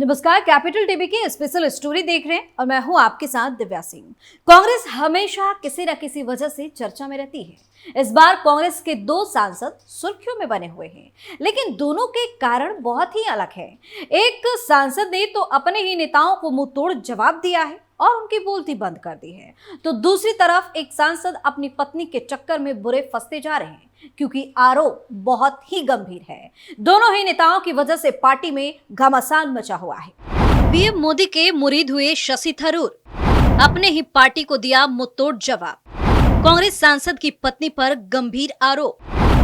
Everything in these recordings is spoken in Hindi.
नमस्कार, कैपिटल टीवी की स्पेशल स्टोरी देख रहे हैं और मैं हूं आपके साथ दिव्या सिंह। कांग्रेस हमेशा किसी न किसी वजह से चर्चा में रहती है। इस बार कांग्रेस के दो सांसद सुर्खियों में बने हुए हैं, लेकिन दोनों के कारण बहुत ही अलग है। एक सांसद ने तो अपने ही नेताओं को मुंह तोड़ जवाब दिया है और उनकी बोलती बंद कर दी है, तो दूसरी तरफ एक सांसद अपनी पत्नी के चक्कर में बुरे फंसते जा रहे हैं, क्योंकि आरोप बहुत ही गंभीर है। दोनों ही नेताओं की वजह से पार्टी में घमासान मचा हुआ है। पीएम मोदी के मुरीद हुए शशि थरूर, अपने ही पार्टी को दिया मुंहतोड़ जवाब। कांग्रेस सांसद की पत्नी पर गंभीर आरोप।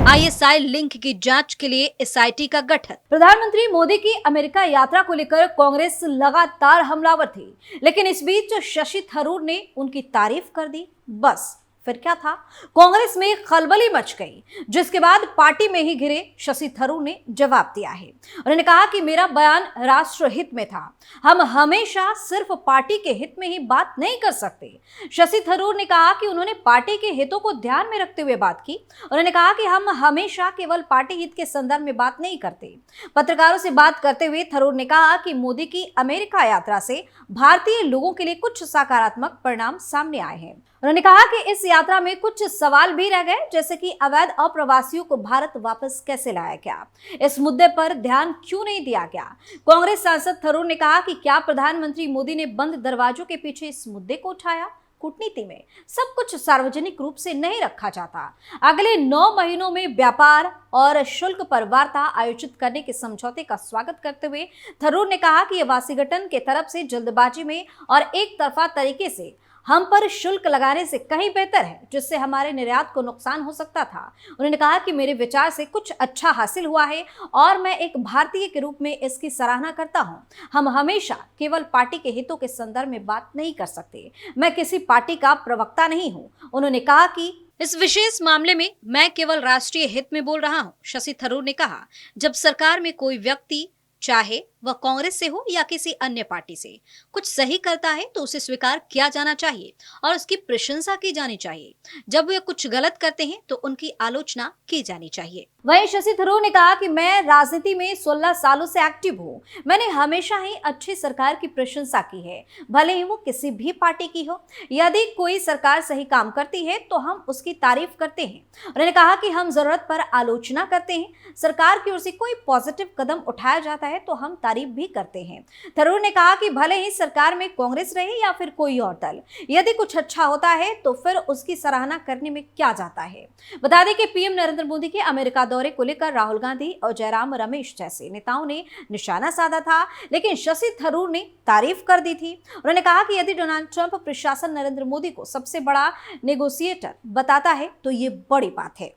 आईएसआई लिंक की जांच के लिए एसआईटी का गठन। प्रधानमंत्री मोदी की अमेरिका यात्रा को लेकर कांग्रेस लगातार हमलावर थी, लेकिन इस बीच शशि थरूर ने उनकी तारीफ कर दी। बस फिर क्या था, कांग्रेस में खलबली मच गई, जिसके बाद पार्टी में ही घिरे शशि थरूर ने जवाब दिया है। उन्होंने कहा कि मेरा बयान राष्ट्र हित में था, हम हमेशा सिर्फ पार्टी के हित में ही बात नहीं कर सकते। शशि थरूर ने कहा कि उन्होंने पार्टी के हितों को ध्यान में रखते हुए बात की। उन्होंने कहा कि हम हमेशा केवल पार्टी हित के संदर्भ में बात नहीं करते। पत्रकारों से बात करते हुए थरूर ने कहा कि मोदी की अमेरिका यात्रा से भारतीय लोगों के लिए कुछ सकारात्मक परिणाम सामने आए हैं। उन्होंने कहा कि इस यात्रा में कुछ सवाल भी रह गए, जैसे कि अवैध अप्रवासियों को भारत वापस कैसे लाया गया, इस मुद्दे पर ध्यान क्यों नहीं दिया गया। कांग्रेस सांसद थरूर ने कहा कि क्या प्रधानमंत्री मोदी ने बंद दरवाजों के पीछे इस मुद्दे को उठाया। कूटनीति में सब कुछ सार्वजनिक रूप से नहीं रखा जाता। अगले 9 महीनों में व्यापार और शुल्क पर वार्ता आयोजित करने के समझौते का स्वागत करते हुए थरूर ने कहा कि यह वाशिंगटन के तरफ से जल्दबाजी में और एक तरफा तरीके से हम पर शुल्क लगाने से कहीं बेहतर है, जिससे हमारे निर्यात को नुकसान हो सकता था। उन्होंने कहा कि मेरे विचार से कुछ अच्छा हासिल हुआ है और मैं एक भारतीय के रूप में इसकी सराहना करता हूं। हम हमेशा केवल पार्टी के हितों के संदर्भ में बात नहीं कर सकते। मैं किसी पार्टी का प्रवक्ता नहीं हूं। उन्होंने कहा कि इस विशेष मामले में मैं केवल राष्ट्रीय हित में बोल रहा हूं। शशि थरूर ने कहा, जब सरकार में कोई व्यक्ति, चाहे वह कांग्रेस से हो या किसी अन्य पार्टी से, कुछ सही करता है तो उसे स्वीकार किया जाना चाहिए और उसकी प्रशंसा की जानी चाहिए। जब वे कुछ गलत करते हैं तो उनकी आलोचना की जानी चाहिए। वहीं शशि थरूर ने कहा कि मैं राजनीति में 16 सालों से एक्टिव हूँ। मैंने हमेशा ही अच्छी सरकार की प्रशंसा की है, भले ही वो किसी भी पार्टी की हो। यदि कोई सरकार सही काम करती है तो हम उसकी तारीफ करते हैं। उन्होंने कहा कि हम जरूरत पर आलोचना करते हैं। सरकार की ओर से कोई पॉजिटिव कदम उठाया जाता है तो हम तारीफ भी करते हैं। थरूर ने कहा कि भले ही सरकार में कांग्रेस रहे या फिर कोई और दल, यदि कुछ अच्छा होता है तो फिर उसकी सराहना करने में क्या जाता है। बता दें कि पीएम नरेंद्र मोदी के अमेरिका दौरे को लेकर राहुल गांधी और जयराम रमेश जैसे नेताओं ने निशाना साधा था, लेकिन शशि थरूर ने तारीफ कर दी थी। उन्होंने कहा कि यदि डोनाल्ड ट्रंप प्रशासन नरेंद्र मोदी को सबसे बड़ा नेगोशिएटर बताता है तो ये बड़ी बात है।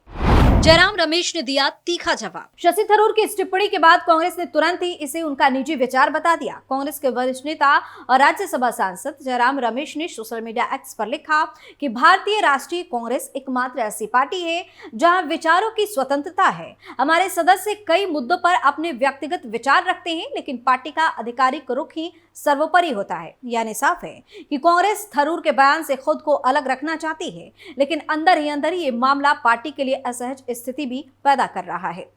जयराम रमेश ने दिया तीखा जवाब। शशि थरूर की इस टिप्पणी के बाद कांग्रेस ने तुरंत ही इसे उनका निजी विचार बता दिया। कांग्रेस के वरिष्ठ नेता और राज्यसभा सांसद जयराम रमेश ने सोशल मीडिया एक्स पर लिखा कि भारतीय राष्ट्रीय कांग्रेस एकमात्र ऐसी पार्टी है जहां विचारों की स्वतंत्रता है। हमारे सदस्य कई मुद्दों पर अपने व्यक्तिगत विचार रखते हैं, लेकिन पार्टी का आधिकारिक रुख ही सर्वोपरि होता है। यानी साफ है कि कांग्रेस थरूर के बयान से खुद को अलग रखना चाहती है, लेकिन अंदर ही अंदर ये मामला पार्टी के लिए असहज स्थिति भी पैदा कर रहा है।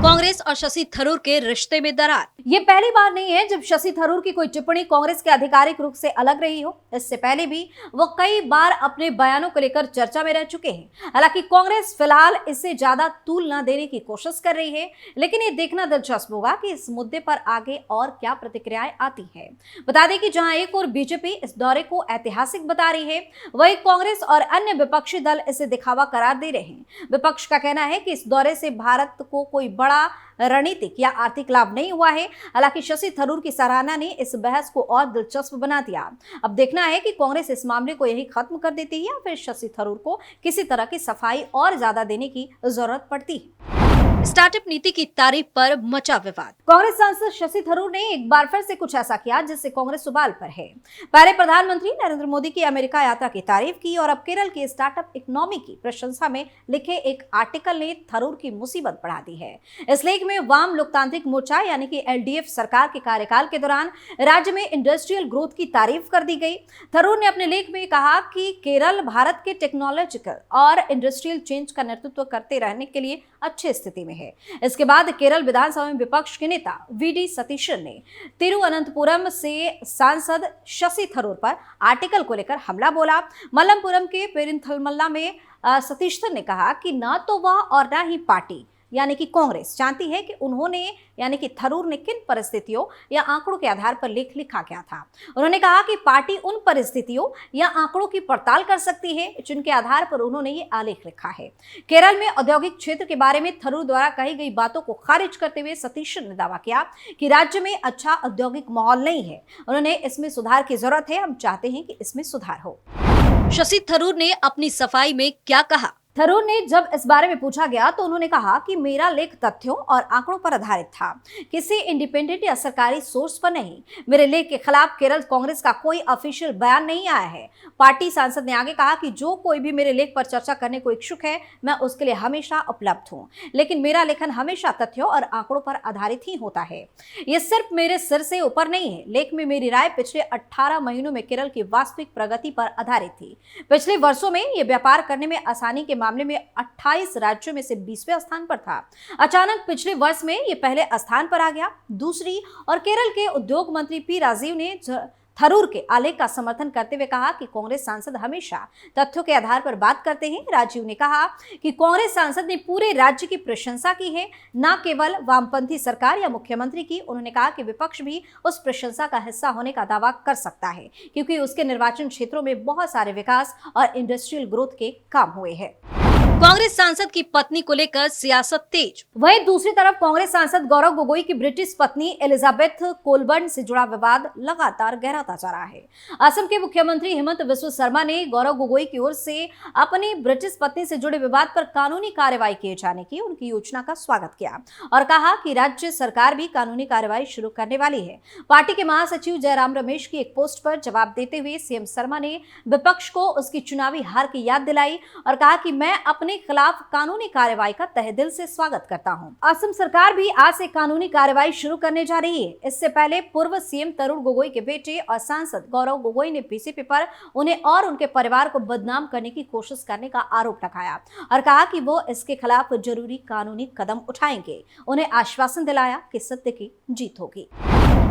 कांग्रेस और शशि थरूर के रिश्ते में दरार। ये पहली बार नहीं है जब शशि थरूर की कोई टिप्पणी कांग्रेस के आधिकारिक रुख से अलग रही हो। इससे पहले भी वो कई बार अपने बयानों को लेकर चर्चा में रह चुके हैं। हालांकि कांग्रेस फिलहाल इससे ज्यादा तूल न देने की कोशिश कर रही है, लेकिन ये देखना दिलचस्प होगा कि इस मुद्दे पर आगे और क्या प्रतिक्रियाएं आती है। बता दें कि जहां एक और बीजेपी इस दौरे को ऐतिहासिक बता रही है, वही कांग्रेस और अन्य विपक्षी दल इसे दिखावा करार दे रहे हैं। विपक्ष का कहना है कि इस दौरे से भारत को कोई बड़ा रणनीतिक या आर्थिक लाभ नहीं हुआ है। हालांकि शशि थरूर की सराहना ने इस बहस को और दिलचस्प बना दिया। अब देखना है कि कांग्रेस इस मामले को यही खत्म कर देती है या फिर शशि थरूर को किसी तरह की सफाई और ज्यादा देने की जरूरत पड़ती है। स्टार्टअप नीति की तारीफ पर मचा विवाद। कांग्रेस सांसद शशि थरूर ने एक बार फिर से कुछ ऐसा किया जिससे कांग्रेस उबाल पर है। पहले प्रधानमंत्री नरेंद्र मोदी की अमेरिका यात्रा की तारीफ की और अब केरल की स्टार्टअप इकोनॉमी की प्रशंसा में लिखे एक आर्टिकल ने थरूर की मुसीबत बढ़ा दी है। इस लेख में वाम लोकतांत्रिक मोर्चा यानी कि एलडीएफ सरकार के कार्यकाल के दौरान राज्य में इंडस्ट्रियल ग्रोथ की तारीफ कर दी गई। थरूर ने अपने लेख में कहा कि केरल भारत के टेक्नोलॉजिकल और इंडस्ट्रियल चेंज का नेतृत्व करते रहने के लिए अच्छी स्थिति में में है। इसके बाद केरल विधानसभा में विपक्ष के नेता वीडी सतीशन ने तिरुवनंतपुरम से सांसद शशि थरूर पर आर्टिकल को लेकर हमला बोला। मल्लपुरम के पेरिंथलमल्ला में सतीशन ने कहा कि न तो वह और न ही पार्टी यानी कि कांग्रेस जानती है कि उन्होंने यानी कि थरूर ने किन परिस्थितियों या आंकड़ों के आधार पर लेख लिखा गया था। उन्होंने कहा कि पार्टी उन परिस्थितियों या आंकड़ों की पड़ताल कर सकती है जिनके आधार पर उन्होंने ये आलेख लिखा है। केरल में औद्योगिक क्षेत्र के बारे में थरूर द्वारा कही गई बातों को खारिज करते हुए सतीशन ने दावा किया कि राज्य में अच्छा औद्योगिक माहौल नहीं है। उन्होंने इसमें सुधार की जरूरत है, हम चाहते हैं कि इसमें सुधार हो। शशि थरूर ने अपनी सफाई में क्या कहा? थरूर ने जब इस बारे में पूछा गया तो उन्होंने कहा कि मेरा लेख तथ्यों और आंकड़ों पर आधारित था, किसी इंडिपेंडेंट या सरकारी सोर्स पर नहीं। मेरे लेख के खिलाफ केरल कांग्रेस का कोई ऑफिशियल बयान नहीं आया है। पार्टी सांसद ने आगे कहा कि जो कोई भी मेरे लेख पर चर्चा करने को इच्छुक है, मैं उसके लिए हमेशा उपलब्ध हूँ, लेकिन मेरा लेखन हमेशा तथ्यों और आंकड़ों पर आधारित ही होता है। ये सिर्फ मेरे सिर से ऊपर नहीं है। लेख में मेरी राय पिछले 18 महीनों में केरल की वास्तविक प्रगति पर आधारित थी। पिछले वर्षों में ये व्यापार करने में आसानी के मामले में 28 राज्यों में से 20वें स्थान पर था। अचानक पिछले वर्ष में ये पहले स्थान पर आ गया। दूसरी और केरल के उद्योग मंत्री पी राजीव ने थरूर के आलेख का समर्थन करते हुए कहा कि कांग्रेस सांसद हमेशा तथ्यों के आधार पर बात करते हैं। राजीव ने कहा कि कांग्रेस सांसद ने पूरे राज्य की प्रशंसा की है, न केवल वामपंथी सरकार या मुख्यमंत्री की। उन्होंने कहा कि विपक्ष भी उस प्रशंसा का हिस्सा होने का दावा कर सकता है क्योंकि उसके निर्वाचन क्षेत्रों में बहुत सारे विकास और इंडस्ट्रियल ग्रोथ के काम हुए हैं। कांग्रेस सांसद की पत्नी को लेकर सियासत तेज। वहीं दूसरी तरफ कांग्रेस सांसद गौरव गोगोई की ब्रिटिश पत्नी एलिजाबेथ कोलबर्न से जुड़ा विवाद लगातार गहराता जा रहा है। असम के मुख्यमंत्री हेमंत बिस्वा शर्मा ने गौरव गोगोई की ओर से अपनी ब्रिटिश पत्नी से जुड़े विवाद पर कानूनी कार्रवाई किए जाने की उनकी योजना का स्वागत किया और कहा कि राज्य सरकार भी कानूनी कार्रवाई शुरू करने वाली है। पार्टी के महासचिव जयराम रमेश की एक पोस्ट पर जवाब देते हुए सीएम शर्मा ने विपक्ष को उसकी चुनावी हार की याद दिलाई और कहा कि मैं अपने खिलाफ कानूनी कार्रवाई का तहे दिल से स्वागत करता हूं। असम सरकार भी आज से कानूनी कार्रवाई शुरू करने जा रही है। इससे पहले पूर्व सीएम तरुण गोगोई के बेटे और सांसद गौरव गोगोई ने बीजेपी पर उन्हें और उनके परिवार को बदनाम करने की कोशिश करने का आरोप लगाया और कहा कि वो इसके खिलाफ जरूरी कानूनी कदम उठाएंगे। उन्हें आश्वासन दिलाया कि सत्य की जीत होगी।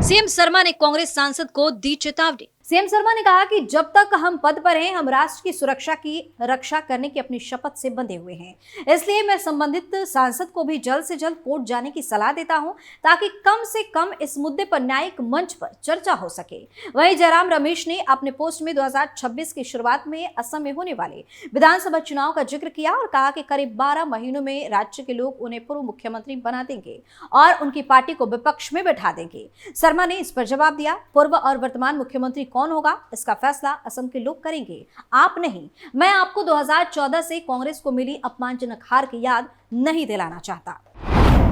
सीएम शर्मा ने कांग्रेस सांसद को दी चेतावनी। सीएम शर्मा ने कहा कि जब तक हम पद पर हैं, हम राष्ट्र की सुरक्षा की रक्षा करने की अपनी शपथ से बंधे हुए हैं। इसलिए मैं संबंधित सांसद को भी जल्द से जल्द कोर्ट जाने की सलाह देता हूं ताकि कम से कम इस मुद्दे पर न्यायिक मंच पर चर्चा हो सके। वहीं जयराम रमेश ने अपने पोस्ट में 2026 की शुरुआत में असम में होने वाले विधानसभा चुनाव का जिक्र किया और कहा कि करीब 12 महीनों में राज्य के लोग उन्हें पूर्व मुख्यमंत्री बना देंगे और उनकी पार्टी को विपक्ष में बैठा देंगे। शर्मा ने इस पर जवाब दिया, पूर्व और वर्तमान मुख्यमंत्री कौन होगा इसका फैसला असम के लोग करेंगे, आप नहीं। मैं आपको 2014 से कांग्रेस को मिली अपमानजनक हार की याद नहीं दिलाना चाहता।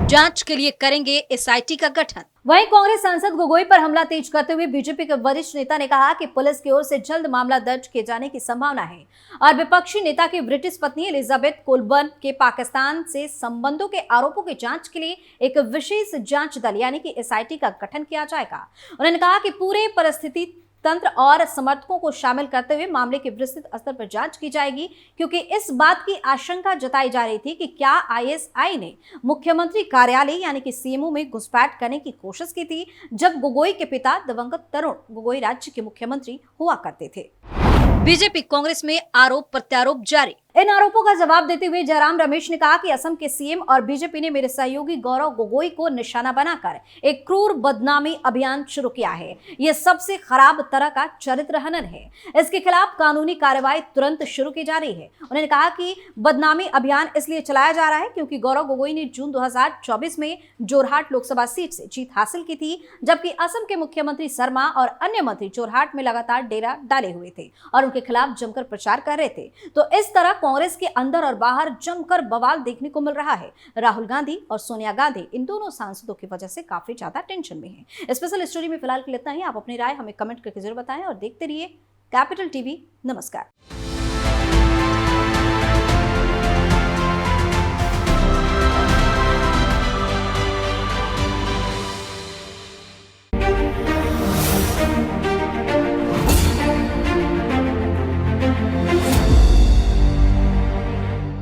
जांच के लिए करेंगे एसआईटी का गठन। वहीं कांग्रेस सांसद गोगोई पर हमला तेज करते हुए बीजेपी के वरिष्ठ नेता ने कहा कि पुलिस की ओर से जल्द मामला दर्ज किए जाने की संभावना है और विपक्षी नेता की ब्रिटिश पत्नी एलिजाबेथ कोलबर्न के पाकिस्तान से संबंधों के आरोपों की जांच के लिए एक विशेष जांच दल यानी कि एसआईटी का गठन किया जाएगा। उन्होंने कहा कि पूरे परिस्थिति तंत्र और समर्थकों को शामिल करते हुए मामले की विस्तृत स्तर पर जांच की जाएगी क्योंकि इस बात की आशंका जताई जा रही थी कि क्या आईएसआई ने मुख्यमंत्री कार्यालय यानी कि सीएमओ में घुसपैठ करने की कोशिश की थी जब गोगोई के पिता दिवंगत तरुण गोगोई राज्य के मुख्यमंत्री हुआ करते थे। बीजेपी कांग्रेस में आरोप प्रत्यारोप जारी। इन आरोपों का जवाब देते हुए जयराम रमेश ने कहा कि असम के सीएम और बीजेपी ने मेरे सहयोगी गौरव गोगोई को निशाना बनाकर एक क्रूर बदनामी अभियान शुरू किया है। यह सबसे खराब तरह का चरित्र हनन है। इसके खिलाफ कानूनी कार्रवाई तुरंत शुरू की जा रही है। उन्होंने कहा कि बदनामी अभियान इसलिए चलाया जा रहा है क्योंकि गौरव गोगोई ने जून 2024 में जोरहाट लोकसभा सीट से जीत हासिल की थी, जबकि असम के मुख्यमंत्री शर्मा और अन्य मंत्री जोरहाट में लगातार डेरा डाले हुए थे और उनके खिलाफ जमकर प्रचार कर रहे थे। तो इस तरह कांग्रेस के अंदर और बाहर जमकर बवाल देखने को मिल रहा है। राहुल गांधी और सोनिया गांधी इन दोनों सांसदों की वजह से काफी ज्यादा टेंशन में हैं। स्पेशल स्टोरी में फिलहाल के लिए इतना ही। आप अपनी राय हमें कमेंट करके जरूर बताएं और देखते रहिए कैपिटल टीवी। नमस्कार।